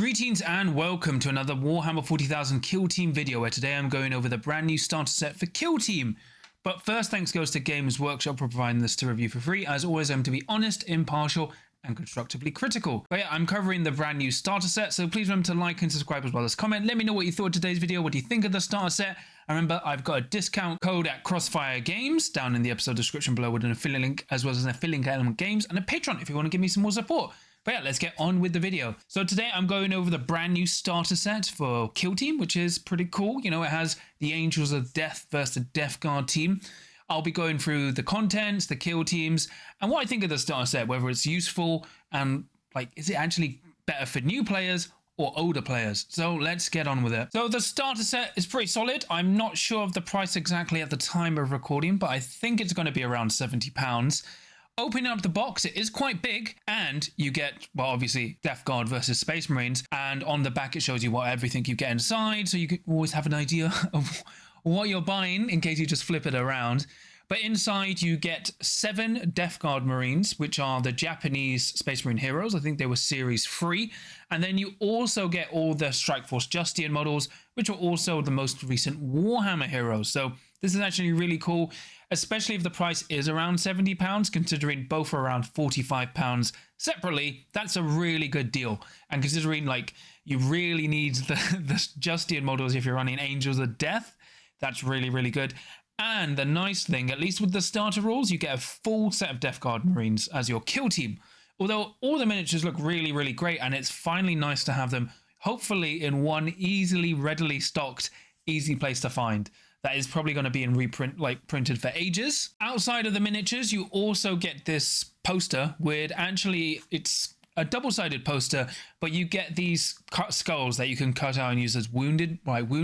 Greetings and welcome to another Warhammer 40,000 Kill Team video, where today I'm going over the brand new starter set for Kill Team. But first, thanks goes to Games Workshop for providing this to review for free. As always, I'm to be honest, impartial and constructively critical. But yeah, I'm covering the brand new starter set, so please remember to like and subscribe as well as comment. Let me know what you thought of today's video. What do you think of the starter set? And remember, I've got a discount code at Crossfire Games down in the episode description below with an affiliate link, as well as an affiliate element games and a Patreon if you want to give me some more support. But yeah, let's get on with the video. So today I'm going over the brand new starter set for Kill Team, which is pretty cool. You know, it has the Angels of Death versus the Death Guard team. I'll be going through the contents, the kill teams, and what I think of the starter set, whether it's useful and like, is it actually better for new players or older players? So let's get on with it. So the starter set is pretty solid. I'm not sure of the price exactly at the time of recording, but I think it's going to be around £70. Opening up the box, it is quite big, and you get, well, obviously, Death Guard versus Space Marines, and on the back it shows you what everything you get inside, so you can always have an idea of what you're buying in case you just flip it around. But inside you get 7 Death Guard Marines, which are the Japanese Space Marine heroes. I think they were Series 3. And then you also get all the Strike Force Justian models, which are also the most recent Warhammer heroes. So this is actually really cool, especially if the price is around £70, considering both are around £45 separately. That's a really good deal. And considering like you really need the Justian models if you're running Angels of Death, that's really, really good. And the nice thing, at least with the starter rules, you get a full set of Death Guard Marines as your kill team. Although all the miniatures look really, really great, and it's finally nice to have them, hopefully in one easily, readily stocked, easy place to find. That is probably going to be in reprint, like printed for ages. Outside of the miniatures, you also get this poster with, actually, it's a double-sided poster, but you get these cut skulls that you can cut out and use as wound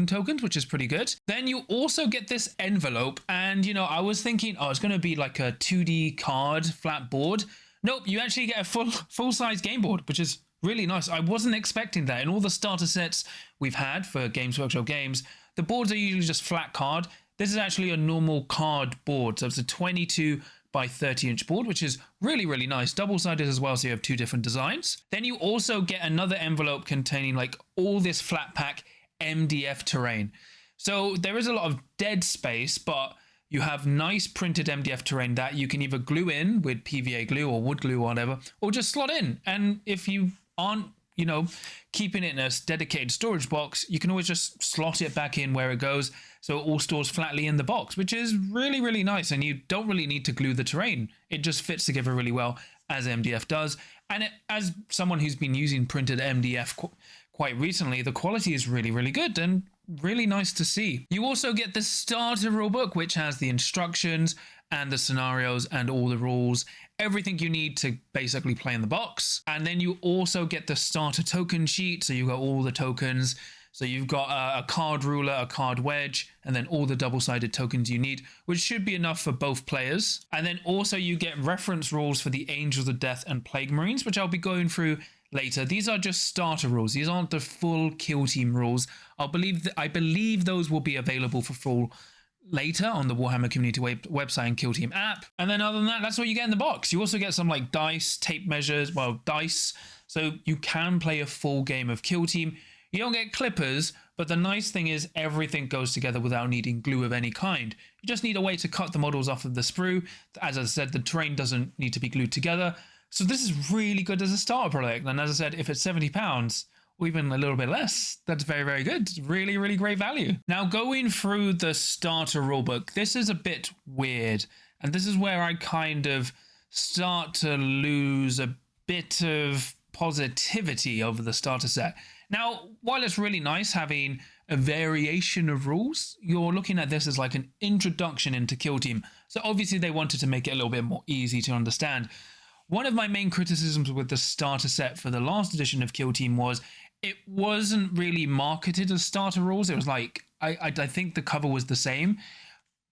tokens, which is pretty good. Then you also get this envelope, and you know, I was thinking, oh, it's going to be like a 2D card flat board. Nope, you actually get a full-size game board, which is really nice. I wasn't expecting that. In all the starter sets we've had for Games Workshop games, the boards are usually just flat card. This is actually a normal card board, so it's a 22 by 30-inch board, which is really, really nice. Double-sided as well, so you have 2 different designs. Then you also get another envelope containing like all this flat pack MDF terrain. So there is a lot of dead space, but you have nice printed MDF terrain that you can either glue in with PVA glue or wood glue or whatever, or just slot in. And if you aren't, you know, keeping it in a dedicated storage box, you can always just slot it back in where it goes, so it all stores flatly in the box, which is really, really nice. And you don't really need to glue the terrain. It just fits together really well, as MDF does. And as someone who's been using printed MDF quite recently, the quality is really, really good and really nice to see. You also get the starter rulebook, which has the instructions and the scenarios and all the rules, everything you need to basically play in the box. And then you also get the starter token sheet, so you've got all the tokens. So you've got a card ruler, a card wedge, and then all the double-sided tokens you need, which should be enough for both players. And then also you get reference rules for the Angels of Death and Plague Marines, which I'll be going through later. These are just starter rules. These aren't the full kill team rules. I believe those will be available for full later on the Warhammer community website and Kill Team app. And then other than that, that's what you get in the box. You also get some like dice, tape measures, well, dice. So you can play a full game of Kill Team. You don't get clippers, but the nice thing is everything goes together without needing glue of any kind. You just need a way to cut the models off of the sprue. As I said, the terrain doesn't need to be glued together. So this is really good as a starter product. And as I said, if it's £70 or even a little bit less, that's very, very good. Really, really great value. Now, going through the starter rulebook, this is a bit weird. And this is where I kind of start to lose a bit of positivity over the starter set. Now, while it's really nice having a variation of rules, you're looking at this as like an introduction into Kill Team. So obviously they wanted to make it a little bit more easy to understand. One of my main criticisms with the starter set for the last edition of Kill Team was it wasn't really marketed as starter rules. It was like, I think the cover was the same,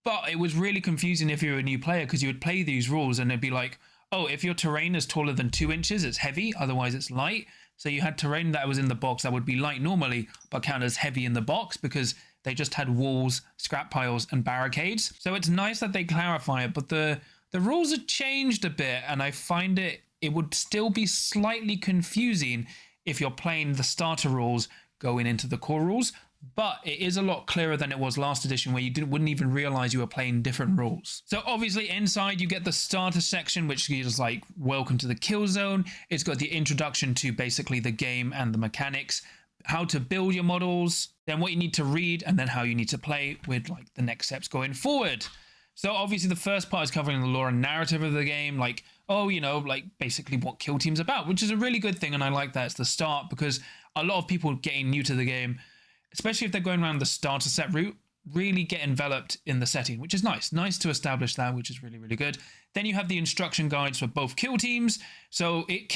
but it was really confusing if you're a new player, because you would play these rules and it'd be like, oh, if your terrain is taller than 2 inches, it's heavy, otherwise it's light. So you had terrain that was in the box that would be light normally, but count as heavy in the box because they just had walls, scrap piles, and barricades. So it's nice that they clarify it, but the rules have changed a bit, and I find it would still be slightly confusing if you're playing the starter rules going into the core rules, but it is a lot clearer than it was last edition, where you wouldn't even realize you were playing different rules. So obviously inside you get the starter section, which is like welcome to the kill zone. It's got the introduction to basically the game and the mechanics, how to build your models, then what you need to read, and then how you need to play with like the next steps going forward. So obviously the first part is covering the lore and narrative of the game, like, oh, you know, like basically what Kill Team's about, which is a really good thing. And I like that it's the start, because a lot of people getting new to the game, especially if they're going around the starter set route, really get enveloped in the setting, which is nice. Nice to establish that, which is really, really good. Then you have the instruction guides for both kill teams. So it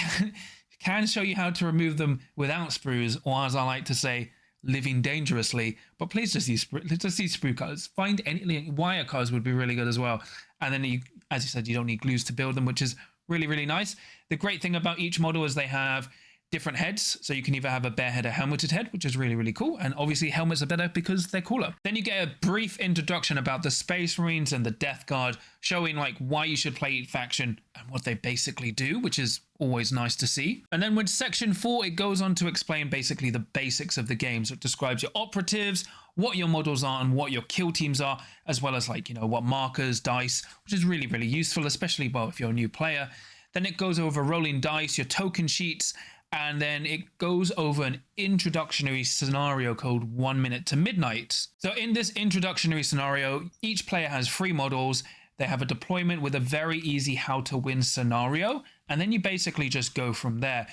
can show you how to remove them without sprues, or as I like to say, living dangerously. But please just use sprue cards. Find any wire cards would be really good as well. And then, as you said, you don't need glues to build them, which is really, really nice. The great thing about each model is they have different heads, so you can either have a bare head or helmeted head, which is really, really cool. And obviously helmets are better because they're cooler. Then you get a brief introduction about the Space Marines and the Death Guard, showing like why you should play each faction and what they basically do, which is always nice to see. And then with section 4, it goes on to explain basically the basics of the game. So it describes your operatives, what your models are, and what your kill teams are, as well as like, you know, what markers, dice, which is really, really useful, especially, well, if you're a new player. Then it goes over rolling dice, your token sheets, and then it goes over an introductory scenario called 1 Minute to Midnight. So in this introductory scenario, each player has 3 models. They have a deployment with a very easy how to win scenario, and then you basically just go from there.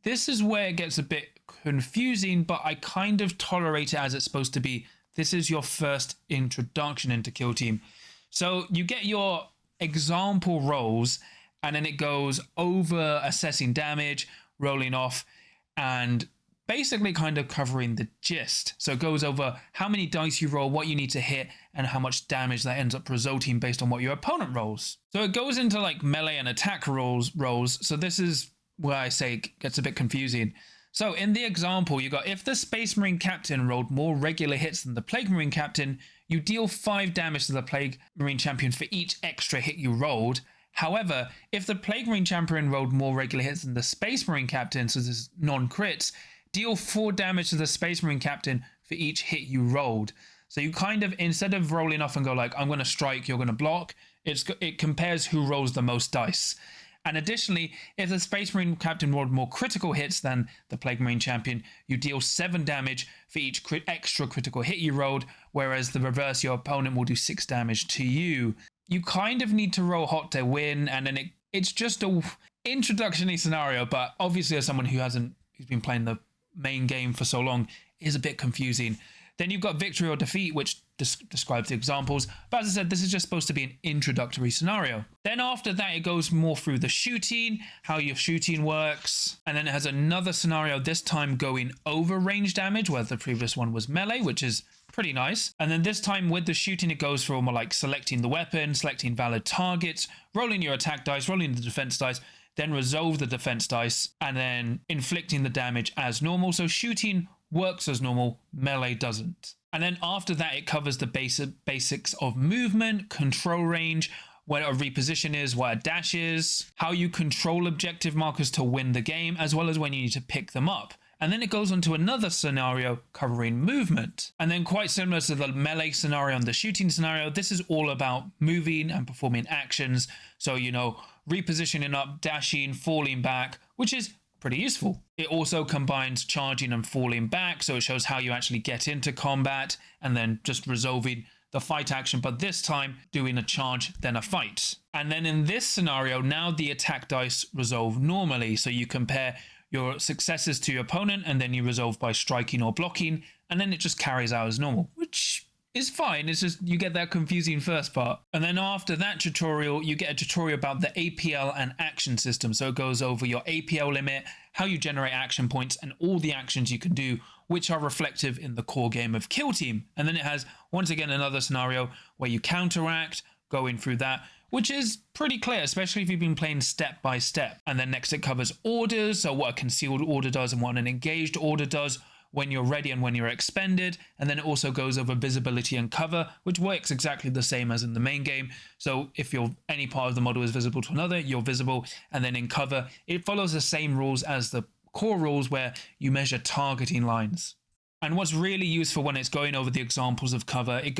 This is where it gets a bit confusing, but I kind of tolerate it as it's supposed to be. This is your first introduction into Kill Team. So you get your example rolls, and then it goes over assessing damage, rolling off, and basically kind of covering the gist. So it goes over how many dice you roll, what you need to hit, and how much damage that ends up resulting based on what your opponent rolls. So it goes into like melee and attack rolls. So this is where I say it gets a bit confusing. So in the example, you got, if the Space Marine Captain rolled more regular hits than the Plague Marine Captain, you deal 5 damage to the Plague Marine Champion for each extra hit you rolled. However, if the Plague Marine Champion rolled more regular hits than the Space Marine Captain, so this is non-crits, deal 4 damage to the Space Marine Captain for each hit you rolled. So you kind of, instead of rolling off and go like, I'm going to strike, you're going to block, it compares who rolls the most dice. And additionally, if the Space Marine Captain rolled more critical hits than the Plague Marine Champion, you deal 7 damage for each extra critical hit you rolled, whereas the reverse, your opponent will do 6 damage to you. You kind of need to roll hot to win, and then it's just a introductory scenario, but obviously as someone who's been playing the main game for so long, it is a bit confusing. Then you've got victory or defeat, which describes the examples. But as I said, this is just supposed to be an introductory scenario. Then after that, it goes more through the shooting, how your shooting works. And then it has another scenario, this time going over range damage, where the previous one was melee, which is pretty nice. And then this time with the shooting, it goes for more like selecting the weapon, selecting valid targets, rolling your attack dice, rolling the defense dice, then resolve the defense dice, and then inflicting the damage as normal. So shooting works as normal, melee doesn't. And then after that, it covers the basics of movement, control range, what a reposition is, what a dash is, how you control objective markers to win the game, as well as when you need to pick them up. And then it goes on to another scenario covering movement. And then quite similar to the melee scenario and the shooting scenario, this is all about moving and performing actions. So, you know, repositioning up, dashing, falling back, which is pretty useful. It also combines charging and falling back, so it shows how you actually get into combat and then just resolving the fight action, but this time doing a charge, then a fight. And then in this scenario, now the attack dice resolve normally, so you compare your successes to your opponent and then you resolve by striking or blocking, and then it just carries out as normal, which is fine. It's just you get that confusing first part. And then after that tutorial, you get a tutorial about the APL and action system. So it goes over your APL limit, how you generate action points, and all the actions you can do, which are reflective in the core game of Kill Team. And then it has, once again, another scenario where you counteract, going through that, which is pretty clear, especially if you've been playing step by step. And then next it covers orders, so what a concealed order does and what an engaged order does, when you're ready and when you're expended. And then it also goes over visibility and cover, which works exactly the same as in the main game. So if any part of the model is visible to another, you're visible. And then in cover, it follows the same rules as the core rules where you measure targeting lines. And what's really useful when it's going over the examples of cover, it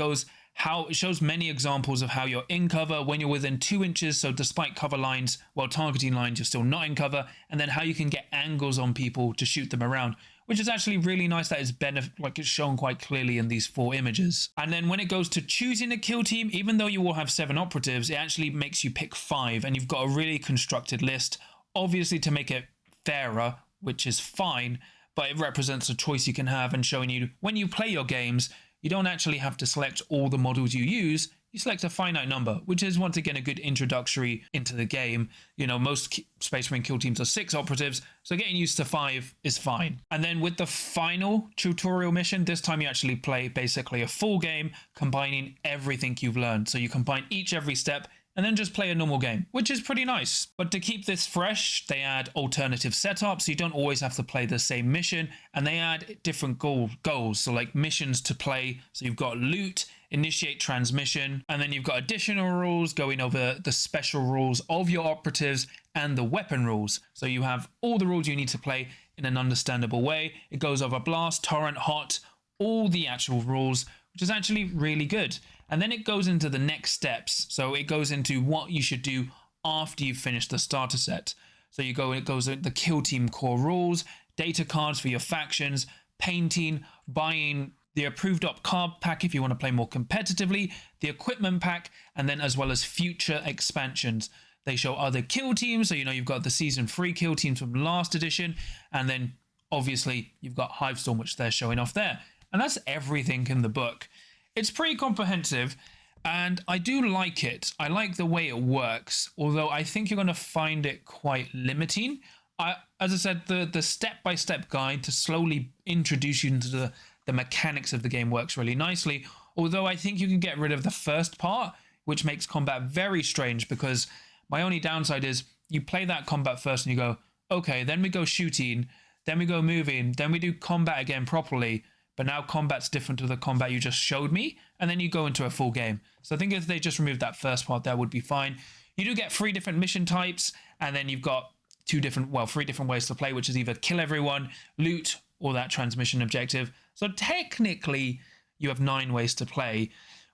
shows many examples of how you're in cover when you're within 2 inches. So despite cover lines, well, targeting lines, you're still not in cover. And then how you can get angles on people to shoot them around, which is actually really nice that it's shown quite clearly in these 4 images. And then when it goes to choosing a kill team, even though you will have 7 operatives, it actually makes you pick 5, and you've got a really constructed list, obviously to make it fairer, which is fine, but it represents a choice you can have and showing you when you play your games, you don't actually have to select all the models you use. You select a finite number, which is once again a good introductory into the game. You know, most Space Marine kill teams are 6 operatives, so getting used to 5 is fine. And then with the final tutorial mission, this time you actually play basically a full game, combining everything you've learned. So you combine every step, and then just play a normal game, which is pretty nice. But to keep this fresh, they add alternative setups, so you don't always have to play the same mission, and they add different goals, so like missions to play. So you've got loot, initiate transmission, and then you've got additional rules going over the special rules of your operatives and the weapon rules. So you have all the rules you need to play in an understandable way. It goes over blast, torrent, hot, all the actual rules, which is actually really good. And then it goes into the next steps. So it goes into what you should do after you've finished the starter set. So it goes into the kill team core rules, data cards for your factions, painting, buying the approved op card pack if you want to play more competitively, the equipment pack, and then as well as future expansions. They show other kill teams. So, you've got the season 3 kill teams from last edition. And then obviously you've got Hivestorm, which they're showing off there. And that's everything in the book. It's pretty comprehensive, and I do like it. I like the way it works, although I think you're going to find it quite limiting. As I said, the step-by-step guide to slowly introduce you into the mechanics of the game works really nicely, although I think you can get rid of the first part, which makes combat very strange, because my only downside is you play that combat first and you go, okay, then we go shooting, then we go moving, then we do combat again properly, but now combat's different to the combat you just showed me, and then you go into a full game. So I think if they just removed that first part, that would be fine. You do get 3 different mission types, and then you've got 3 different ways to play, which is either kill everyone, loot, or that transmission objective. So technically, you have 9 ways to play.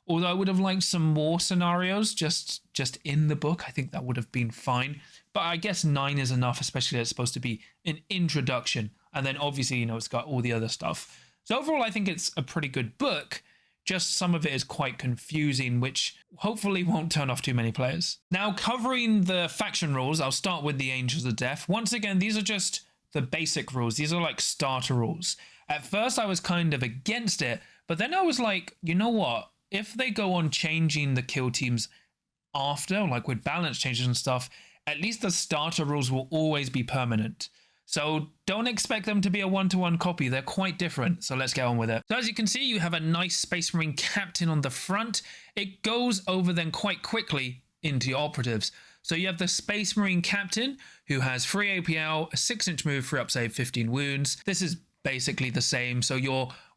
Although I would have liked some more scenarios just in the book. I think that would have been fine. But I guess 9 is enough, especially that it's supposed to be an introduction. And then obviously, it's got all the other stuff. So overall, I think it's a pretty good book. Just some of it is quite confusing, which hopefully won't turn off too many players. Now, covering the faction rules, I'll start with the Angels of Death. Once again, these are just the basic rules. These are like starter rules. At first, I was kind of against it, but then I was like, you know what? If they go on changing the kill teams after, like with balance changes and stuff, at least the starter rules will always be permanent. So don't expect them to be a one-to-one copy. They're quite different. So let's get on with it. So as you can see, you have a nice Space Marine captain on the front. It goes over then quite quickly into your operatives. So you have the Space Marine captain who has 3 APL, a 6-inch move, 3 up save, 15 wounds. This is basically the same. So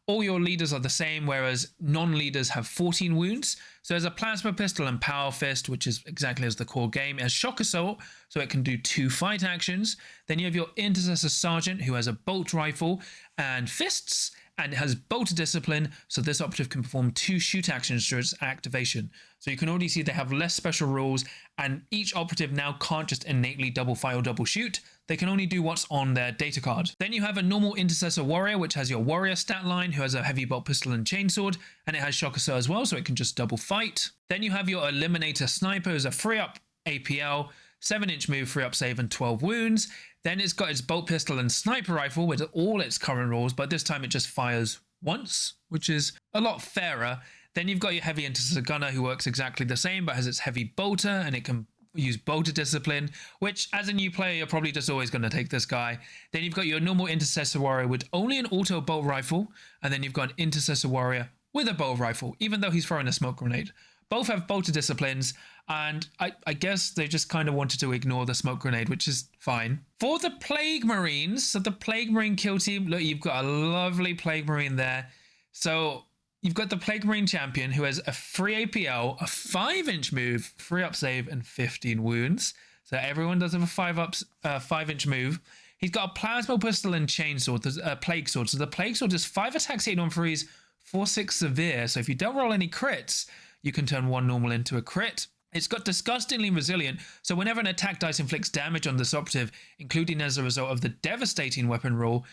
all your leaders are the same, whereas non-leaders have 14 wounds. So there's a Plasma Pistol and Power Fist, which is exactly as the core game. It has Shock Assault, so it can do 2 fight actions. Then you have your Intercessor Sergeant, who has a Bolt Rifle and Fists, and it has Bolter Discipline, so this operative can perform 2 shoot actions through its activation. So you can already see they have less special rules, and each operative now can't just innately double fire or double shoot. They can only do what's on their data card. Then you have a normal Intercessor Warrior, which has your Warrior stat line, who has a Heavy Bolt Pistol and Chainsword, and it has Shock Assault as well, so it can just double fight. Then you have your Eliminator Sniper, who's a 3 up APL, 7-inch move, 3 up save, and 12 wounds. Then it's got its Bolt Pistol and Sniper Rifle with all its current rules, but this time it just fires once, which is a lot fairer. Then you've got your Heavy Intercessor Gunner, who works exactly the same, but has its Heavy Bolter, and it can use Bolter Discipline, which as a new player, you're probably just always going to take this guy. Then you've got your normal Intercessor Warrior with only an auto bolt rifle, and then you've got an Intercessor Warrior with a bolt rifle, even though he's throwing a smoke grenade. Both have bolter disciplines, and I guess they just kind of wanted to ignore the smoke grenade, which is fine. For the Plague Marines, so the Plague Marine kill team, look, you've got a lovely Plague Marine there. So you've got the Plague Marine champion, who has a 3 APL, a 5-inch move, 3 up save, and 15 wounds. So everyone does have a 5-inch move. He's got a plasma pistol and chainsword. There's a plague sword. So the plague sword is 5 attacks, 8 non-freeze, 4/6 severe. So if you don't roll any crits, you can turn 1 normal into a crit. It's got disgustingly resilient, so whenever an attack dice inflicts damage on this operative, including as a result of the devastating weapon roll,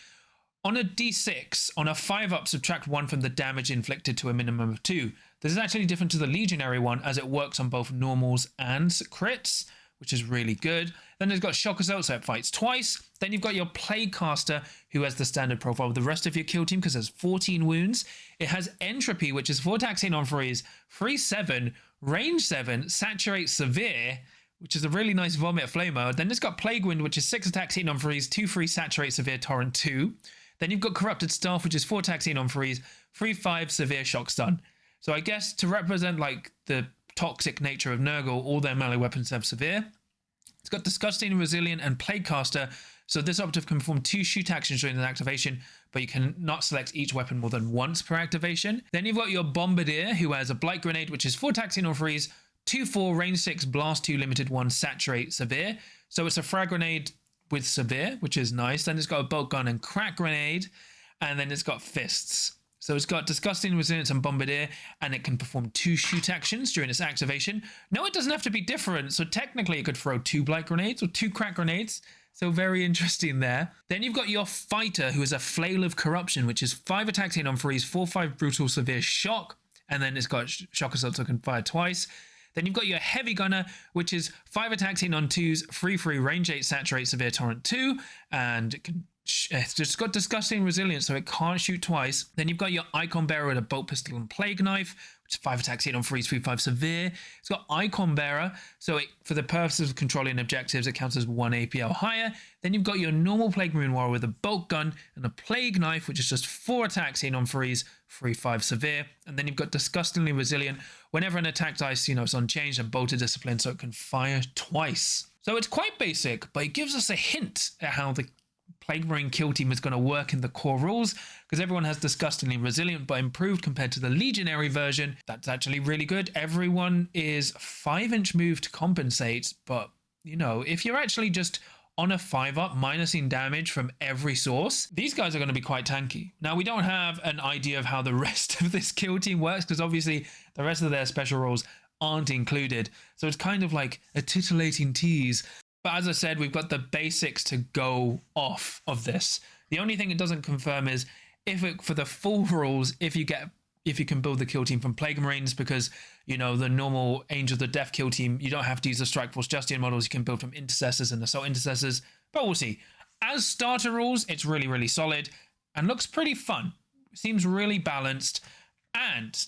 on a d6, on a 5-up, subtract 1 from the damage inflicted to a minimum of 2. This is actually different to the Legionary one, as it works on both normals and crits, which is really good. Then it's got Shock Assault, so it fights twice. Then you've got your Plague Caster, who has the standard profile of the rest of your kill team, because there's 14 wounds. It has Entropy, which is 4 attacks, 8 non-freeze, freeze 7, range 7, saturate severe, which is a really nice vomit flamer. Then it's got Plague Wind, which is 6 attacks, 8 non-freeze, 2 free, saturate severe, torrent 2. Then you've got Corrupted Staff, which is 4 attacks, 8 non-freeze, 3, 5, severe, shock stun. So I guess to represent like the toxic nature of Nurgle, all their melee weapons have severe. It's got Disgusting, Resilient, and Plague Caster. So this operative can perform 2 shoot actions during an activation, but you can not select each weapon more than once per activation. Then you've got your Bombardier, who has a Blight Grenade, which is 4 attacks, 8 non-freeze, 2, 4, range 6, blast 2, limited 1, saturate severe. So it's a frag grenade with severe, which is nice. Then it's got a bolt gun and crack grenade, and then it's got fists. So it's got Disgusting, Resilience, and Bombardier, and it can perform 2 shoot actions during its activation. No, it doesn't have to be different. So technically it could throw 2 Blight Grenades or 2 crack grenades. So very interesting there. Then you've got your Fighter, who is a Flail of Corruption, which is 5 attacks, 8 non-freeze, 4, 5 brutal, severe, shock. And then it's got Shock Assault, so it can fire twice. Then you've got your Heavy Gunner, which is 5 attacks, 8 non-twos, 3, range 8, saturate, severe, torrent 2. And it can it's just got Disgusting Resilience, so it can't shoot twice. Then you've got your Icon Bearer with a Bolt Pistol and Plague Knife, which is 5 attacks, 8 on freeze, 3, 5 severe. It's got Icon Bearer, so it, for the purposes of controlling objectives, it counts as 1 APL higher. Then you've got your normal Plague Marine Warrior with a Bolt Gun and a Plague Knife, which is just 4 attacks, 8 on freeze, 3, 5 severe. And then you've got Disgustingly Resilient. Whenever an attack dice, it's unchanged and bolted discipline, so it can fire twice. So it's quite basic, but it gives us a hint at how the Plague Marine kill team is going to work in the core rules, because everyone has Disgustingly Resilient but improved compared to the Legionary version. That's actually really good. Everyone is 5-inch move to compensate, but if you're actually just on a 5-up minusing damage from every source, these guys are going to be quite tanky. Now, we don't have an idea of how the rest of this kill team works, because obviously the rest of their special rules aren't included, so it's kind of like a titillating tease. But as I said, we've got the basics to go off of this. The only thing it doesn't confirm is for the full rules, if you can build the kill team from Plague Marines, because the normal Angel of the Death kill team, you don't have to use the Strike Force Justian models. You can build from Intercessors and Assault Intercessors, but we'll see. As starter rules, it's really, really solid and looks pretty fun. Seems really balanced. And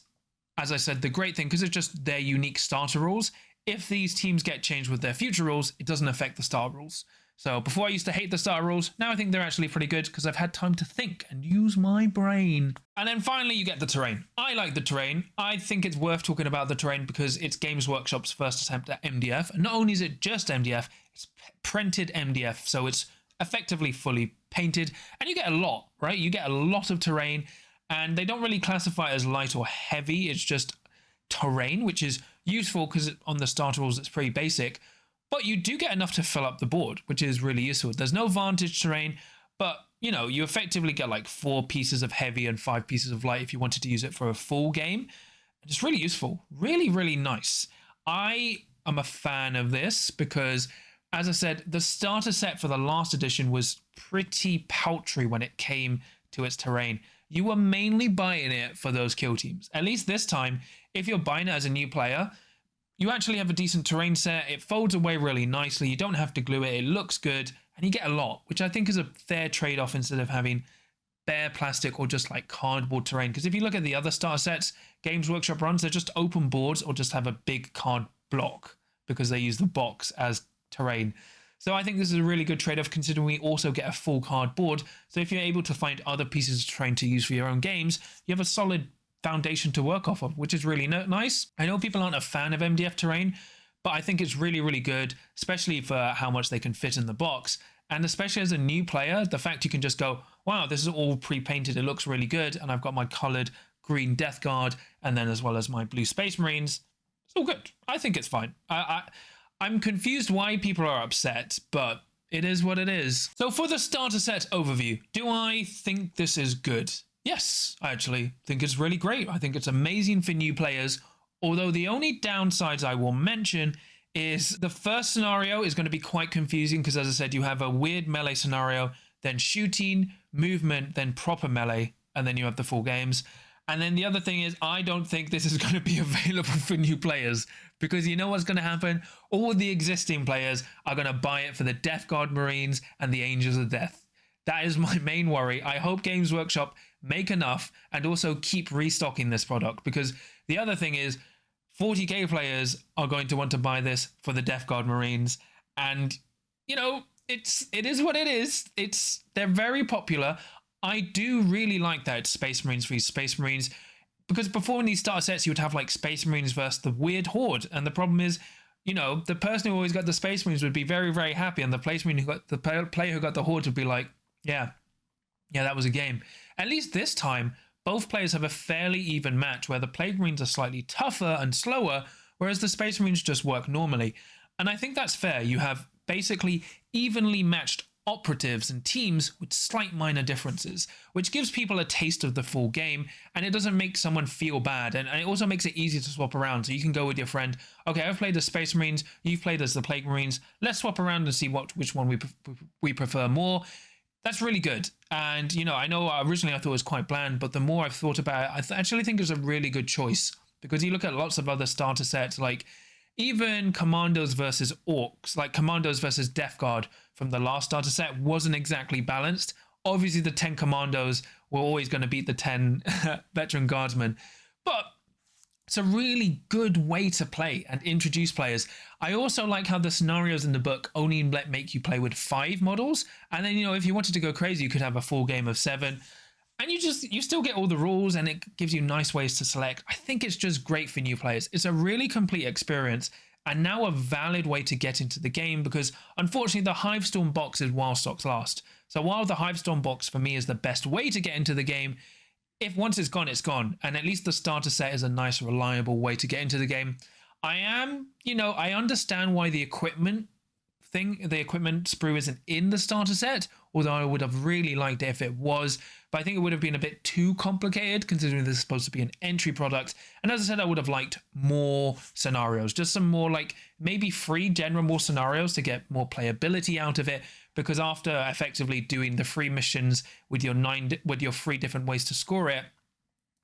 as I said, the great thing, because it's just their unique starter rules, if these teams get changed with their future rules, it doesn't affect the starter rules. So before I used to hate the starter rules, now I think they're actually pretty good because I've had time to think and use my brain. And then finally you get the terrain. I like the terrain. I think it's worth talking about the terrain because it's Games Workshop's first attempt at MDF. And not only is it just MDF, it's printed MDF. So it's effectively fully painted and you get a lot, right? You get a lot of terrain and they don't really classify it as light or heavy. It's just terrain, which is useful because on the starter rules it's pretty basic, but you do get enough to fill up the board, which is really useful. There's no vantage terrain, but you effectively get like 4 pieces of heavy and 5 pieces of light if you wanted to use it for a full game. It's really useful, really, really nice. I am a fan of this because, as I said, the starter set for the last edition was pretty paltry when it came to its terrain. You were mainly buying it for those kill teams. At least this time, if you're buying it as a new player, you actually have a decent terrain set. It folds away really nicely. You don't have to glue it. It looks good. And you get a lot, which I think is a fair trade-off instead of having bare plastic or just like cardboard terrain. Because if you look at the other starter sets Games Workshop runs, they're just open boards or just have a big card block because they use the box as terrain. So I think this is a really good trade-off considering we also get a full card board. So if you're able to find other pieces of terrain to use for your own games, you have a solid foundation to work off of, which is really nice. I know people aren't a fan of MDF terrain, but I think it's really, really good, especially for how much they can fit in the box. And especially as a new player, the fact you can just go, wow, this is all pre-painted. It looks really good. And I've got my colored green Death Guard and then as well as my blue Space Marines. It's all good. I think it's fine. I'm confused why people are upset, but it is what it is. So for the starter set overview, do I think this is good? Yes, I actually think it's really great. I think it's amazing for new players, although the only downsides I will mention is the first scenario is going to be quite confusing because, as I said, you have a weird melee scenario, then shooting, movement, then proper melee, and then you have the full games. And then the other thing is, I don't think this is going to be available for new players because you know what's going to happen? All the existing players are going to buy it for the Death Guard Marines and the Angels of Death. That is my main worry. I hope Games Workshop make enough and also keep restocking this product, because the other thing is 40k players are going to want to buy this for the Death Guard Marines, and you know, it is what it is. They're very popular. I do really like that it's Space Marines v Space Marines, because before in these starter sets you would have like Space Marines versus the weird horde, and the problem is, you know, the person who always got the Space Marines would be very, very happy, and the player who got the horde would be like, yeah, that was a game. At least this time, both players have a fairly even match where the Plague Marines are slightly tougher and slower, whereas the Space Marines just work normally. And I think that's fair. You have basically evenly matched operatives and teams with slight minor differences, which gives people a taste of the full game, and it doesn't make someone feel bad, and it also makes it easy to swap around. So you can go with your friend, okay, I've played as Space Marines, you've played as the Plague Marines, let's swap around and see which one we prefer more. That's really good. And, you know, I know originally I thought it was quite bland, but the more I've thought about it, I actually think it's a really good choice, because you look at lots of other starter sets, like even Commandos versus Orcs, like Commandos versus Death Guard from the last starter set wasn't exactly balanced. Obviously, the 10 Commandos were always going to beat the 10 Veteran Guardsmen, but it's a really good way to play and introduce players. I also like how the scenarios in the book only make you play with 5 models. And then, you know, if you wanted to go crazy, you could have a full game of 7. And you still get all the rules, and it gives you nice ways to select. I think it's just great for new players. It's a really complete experience, and now a valid way to get into the game, because unfortunately the Hivestorm box is while stocks last. So while the Hivestorm box for me is the best way to get into the game, if once it's gone, it's gone. And at least the starter set is a nice, reliable way to get into the game. I understand why the equipment sprue isn't in the starter set, although I would have really liked it if it was, but I think it would have been a bit too complicated considering this is supposed to be an entry product. And as I said, I would have liked more scenarios, just some more, like maybe 3 general scenarios to get more playability out of it, because after effectively doing the 3 missions with your 3 different ways to score it,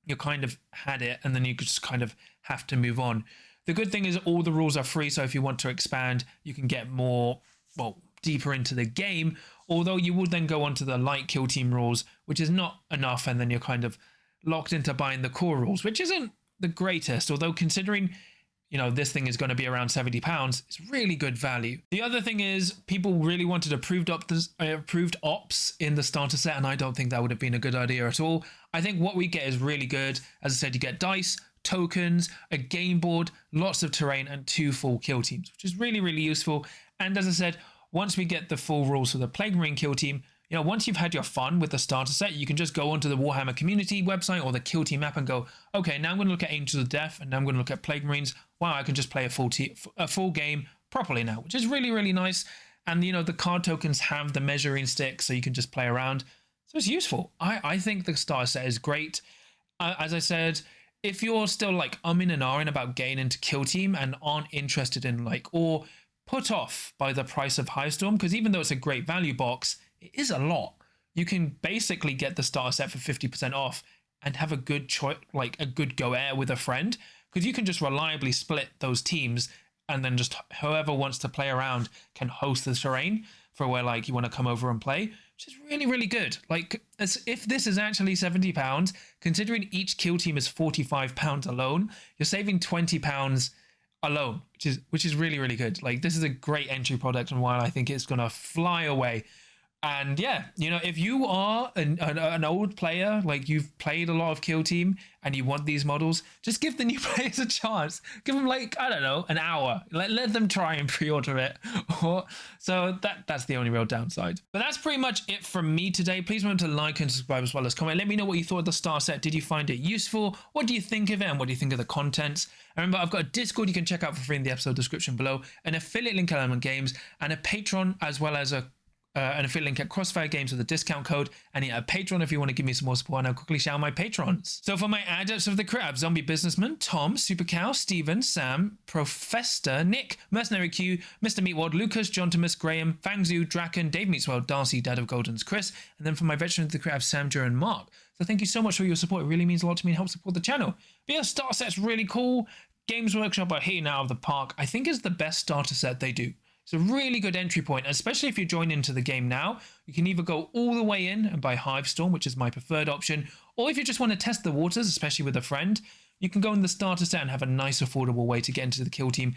you kind of had it, and then you just kind of have to move on. The good thing is all the rules are free, so if you want to expand, you can get more, well, deeper into the game, although you would then go on to the light kill team rules, which is not enough, and then you're kind of locked into buying the core rules, which isn't the greatest, although considering, you know, this thing is going to be around £70, it's really good value. The other thing is people really wanted approved ops in the starter set, and I don't think that would have been a good idea at all. I think what we get is really good. As I said, you get dice, tokens, a game board, lots of terrain, and 2 full kill teams, which is really, really useful. And as I said, once we get the full rules for the Plague Marine kill team, you know, once you've had your fun with the starter set, you can just go onto the Warhammer community website or the kill team app and go, okay, now I'm going to look at Angels of Death, and now I'm going to look at Plague Marines. Wow, I can just play a full game properly now, which is really, really nice. And, you know, the card tokens have the measuring stick, so you can just play around. So it's useful. I think the starter set is great. As I said, if you're still like umming and ahhing about getting into kill team and aren't interested in like, or put off by the price of Hivestorm, because even though it's a great value box, it is a lot. You can basically get the starter set for 50% off and have a good choice, like a good go at it with a friend, because you can just reliably split those teams, and then just whoever wants to play around can host the terrain for where like you want to come over and play, which is really, really good. Like, as if this is actually £70, considering each kill team is £45 alone, you're saving £20 alone, which is really, really good. Like, this is a great entry product, and while I think it's gonna fly away. And yeah, you know, if you are an old player, like you've played a lot of kill team and you want these models, just give the new players a chance. Give them like, I don't know, an hour. Let them try and pre-order it. So that's the only real downside. But that's pretty much it from me today. Please remember to like and subscribe as well as comment. Let me know what you thought of the star set. Did you find it useful? What do you think of it? And what do you think of the contents? And remember, I've got a Discord you can check out for free in the episode description below, an affiliate link at Element Games, and a Patreon, as well as a an affiliate link at Crossfire Games with a discount code, and a Patreon if you want to give me some more support. And I'll quickly shout out my patrons. So for my adepts of the crit, I have Zombie Businessman, Tom, Super Cow, Steven, Sam, Professor, Nick, Mercenary Q, Mr. Meatwad, Lucas, John Thomas, Graham, Fangzu, Draken, Dave Meatswell, Darcy, Dad of Golden's Chris, and then for my veteran of the crit, I have Sam, Joe, and Mark. So thank you so much for your support. It really means a lot to me and helps support the channel. But yeah, starter set's really cool. Games Workshop are hitting out of the park. I think it's the best starter set they do. It's a really good entry point, especially if you join into the game now. You can either go all the way in and buy Hivestorm, which is my preferred option, or if you just want to test the waters, especially with a friend, you can go in the starter set and have a nice affordable way to get into the Kill Team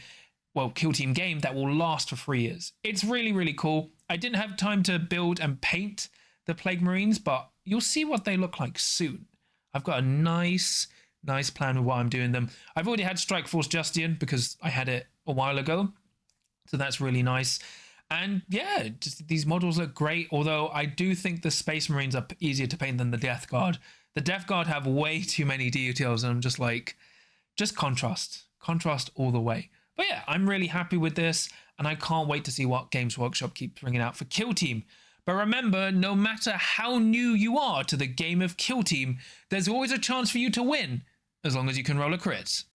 game that will last for 3 years. It's really, really cool. I didn't have time to build and paint the Plague Marines, but you'll see what they look like soon. I've got a nice plan with what I'm doing them. I've already had Strike Force Justian because I had it a while ago. So that's really nice. And yeah, just these models look great. Although I do think the Space Marines are easier to paint than the Death Guard. The Death Guard have way too many details. And I'm just like, just contrast all the way. But yeah, I'm really happy with this. And I can't wait to see what Games Workshop keeps bringing out for Kill Team. But remember, no matter how new you are to the game of Kill Team, there's always a chance for you to win. As long as you can roll a crit.